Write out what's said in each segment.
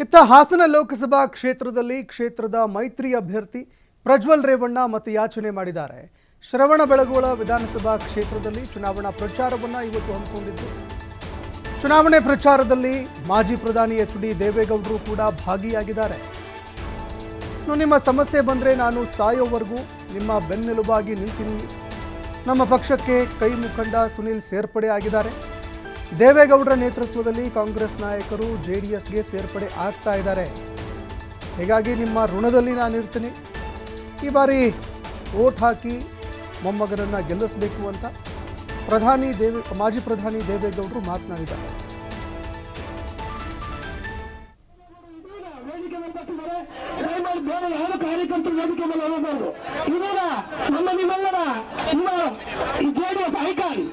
ಇತ್ತ ಹಾಸನ ಲೋಕಸಭಾ ಕ್ಷೇತ್ರದ ಮೈತ್ರಿ ಅಭ್ಯರ್ಥಿ ಪ್ರಜ್ವಲ್ ರೇವಣ್ಣ ಮತಯಾಚನೆ ಮಾಡಿದ್ದಾರೆ. ಶ್ರವಣಬೆಳಗೊಳ ವಿಧಾನಸಭಾ ಕ್ಷೇತ್ರದಲ್ಲಿ ಚುನಾವಣಾ ಪ್ರಚಾರವನ್ನು ಇವತ್ತು ಹಮ್ಮಿಕೊಂಡಿದ್ದು, ಚುನಾವಣೆ ಪ್ರಚಾರದಲ್ಲಿ ಮಾಜಿ ಪ್ರಧಾನಿ ಎಚ್.ಡಿ. ದೇವೇಗೌಡರು ಕೂಡ ಭಾಗಿಯಾಗಿದ್ದಾರೆ. ನಿಮ್ಮ ಸಮಸ್ಯೆ ಬಂದರೆ ನಾನು ಸಾಯೋವರೆಗೂ ನಿಮ್ಮ ಬೆನ್ನೆಲುಬಾಗಿ ನಿಲ್ತೀನಿ. ನಮ್ಮ ಪಕ್ಷಕ್ಕೆ ಕೈ ಮುಖಂಡ ಸುನಿಲ್ ಸೇರ್ಪಡೆ ಆಗಿದ್ದಾರೆ. ದೇವೇಗೌಡರ ನೇತೃತ್ವದಲ್ಲಿ ಕಾಂಗ್ರೆಸ್ ನಾಯಕರು ಜೆಡಿಎಸ್ಗೆ ಸೇರ್ಪಡೆ ಆಗ್ತಾ ಇದ್ದಾರೆ. ಹೀಗಾಗಿ ನಿಮ್ಮ ಋಣದಲ್ಲಿ ನಾನಿರ್ತೀನಿ. ಈ ಬಾರಿ ವೋಟ್ ಹಾಕಿ ಮೊಮ್ಮಗನನ್ನು ಗೆಲ್ಲಿಸಬೇಕು ಅಂತ ಮಾಜಿ ಪ್ರಧಾನಿ ದೇವೇಗೌಡರು ಮಾತನಾಡಿದ್ದಾರೆ. ಕಾರ್ಯಕರ್ತರು ವೇದಿಕೆ ಮೇಲೆ ಹೋಗಬಹುದು. ಇವಾಗ ನಮ್ಮ ನಿಮ್ಮೆಲ್ಲರ ಜೆಡಿಎಸ್ ಐಕಾನ್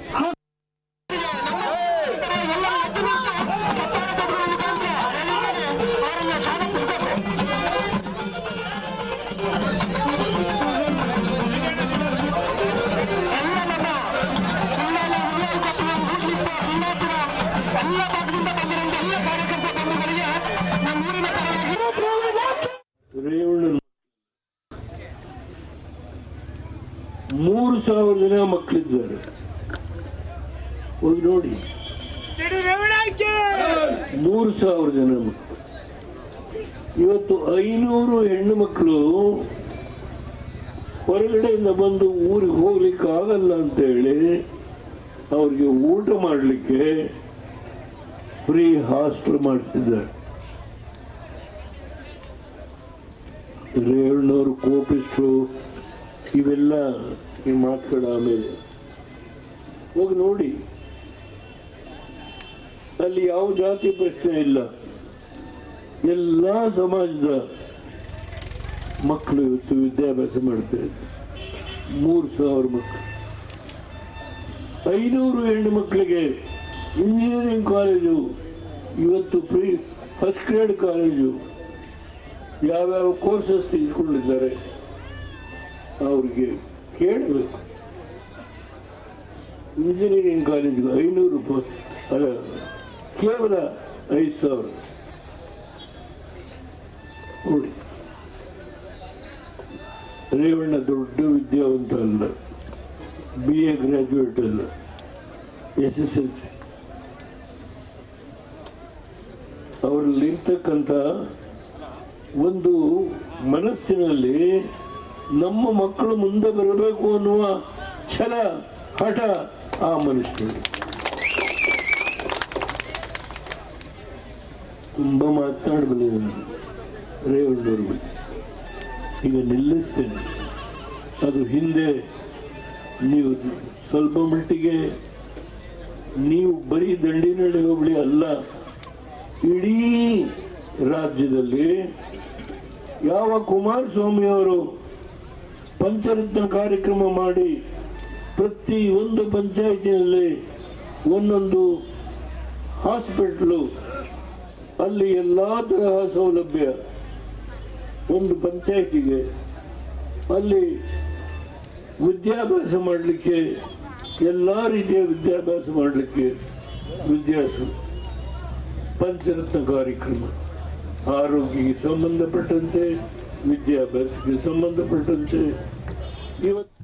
ಮೂರು 3,000 ಜನ ಮಕ್ಕಳಿದ್ದಾರೆ. ಹೋಗಿ ನೋಡಿ, 3,000 ಜನ ಮಕ್ಕಳು. ಇವತ್ತು 500 ಹೆಣ್ಣು ಮಕ್ಕಳು ಹೊರಗಡೆಯಿಂದ ಬಂದು ಊರಿಗೆ ಹೋಗ್ಲಿಕ್ಕೆ ಆಗಲ್ಲ ಅಂತ ಹೇಳಿ ಅವ್ರಿಗೆ ಊಟ ಮಾಡಲಿಕ್ಕೆ ಫ್ರೀ ಹಾಸ್ಟೆಲ್ ಮಾಡಿಸಿದ್ದಾರೆ. ರೇವಣ್ಣವರು ಕೋಪಿಸ್ಟ್ರು ಇವೆಲ್ಲ ಈ ಮಾತುಗಳ ಆಮೇಲೆ ಹೋಗಿ ನೋಡಿ. ಅಲ್ಲಿ ಯಾವ ಜಾತಿ ಪ್ರಶ್ನೆ ಇಲ್ಲ. ಎಲ್ಲಾ ಸಮಾಜದ ಮಕ್ಕಳು ಇವತ್ತು ವಿದ್ಯಾಭ್ಯಾಸ ಮಾಡ್ತಾರೆ. 3,000 ಮಕ್ಕಳು, 500 ಹೆಣ್ಣು ಮಕ್ಕಳಿಗೆ ಇಂಜಿನಿಯರಿಂಗ್ ಕಾಲೇಜು, ಇವತ್ತು ಫಸ್ಟ್ ಗ್ರೇಡ್ ಕಾಲೇಜು, ಯಾವ್ಯಾವ ಕೋರ್ಸಸ್ ತೆಗೆದುಕೊಂಡಿದ್ದಾರೆ ಅವ್ರಿಗೆ ಕೇಳಬೇಕು. ಇಂಜಿನಿಯರಿಂಗ್ ಕಾಲೇಜಿಗೆ 500 ರೂಪಾಯಿ ಅಲ್ಲ, ಕೇವಲ 5,000. ನೋಡಿ, ರೇವಣ್ಣ ದೊಡ್ಡ ವಿದ್ಯಾವಂತ ಅಲ್ಲ, BA ಗ್ರಾಜ್ಯುಯೇಟ್ ಅಲ್ಲ, SSLC. ಅವರಲ್ಲಿರ್ತಕ್ಕಂಥ ಒಂದು ಮನಸ್ಸಿನಲ್ಲಿ ನಮ್ಮ ಮಕ್ಕಳು ಮುಂದೆ ಬರಬೇಕು ಅನ್ನುವ ಛಲ, ಹಠ ಆ ಮನುಷ್ಯನಿಗೆ. ತುಂಬಾ ಮಾತನಾಡಬಲ್ಲಿದ್ದಾರೆ ರೇವಣ್ಣವರು ಬಗ್ಗೆ. ಈಗ ನಿಲ್ಲಿಸ್ತೇನೆ. ಅದು ಹಿಂದೆ ನೀವು ಸ್ವಲ್ಪ ಮಟ್ಟಿಗೆ ನೀವು ಬರೀ ದಂಡಿನಳ್ಳಿ ಹೋಬಳಿ ಅಲ್ಲ, ಇಡೀ ರಾಜ್ಯದಲ್ಲಿ ಯಾವ ಕುಮಾರಸ್ವಾಮಿ ಅವರು ಪಂಚರತ್ನ ಕಾರ್ಯಕ್ರಮ ಮಾಡಿ ಪ್ರತಿ ಒಂದು ಪಂಚಾಯತಿನಲ್ಲಿ ಒಂದೊಂದು ಹಾಸ್ಪಿಟಲ್, ಅಲ್ಲಿ ಎಲ್ಲಾ ತರಹ ಸೌಲಭ್ಯ ಒಂದು ಪಂಚಾಯತಿಗೆ, ಅಲ್ಲಿ ವಿದ್ಯಾಭ್ಯಾಸ ಮಾಡಲಿಕ್ಕೆ ಎಲ್ಲಾ ರೀತಿಯ ವಿದ್ಯಾಭ್ಯಾಸ ಮಾಡಲಿಕ್ಕೆ ಪಂಚರತ್ನ ಕಾರ್ಯಕ್ರಮ, ಆರೋಗ್ಯಕ್ಕೆ ಸಂಬಂಧಪಟ್ಟಂತೆ, ವಿದ್ಯಾಭ್ಯಾಸಕ್ಕೆ ಸಂಬಂಧಪಟ್ಟಂತೆ ಇವತ್ತು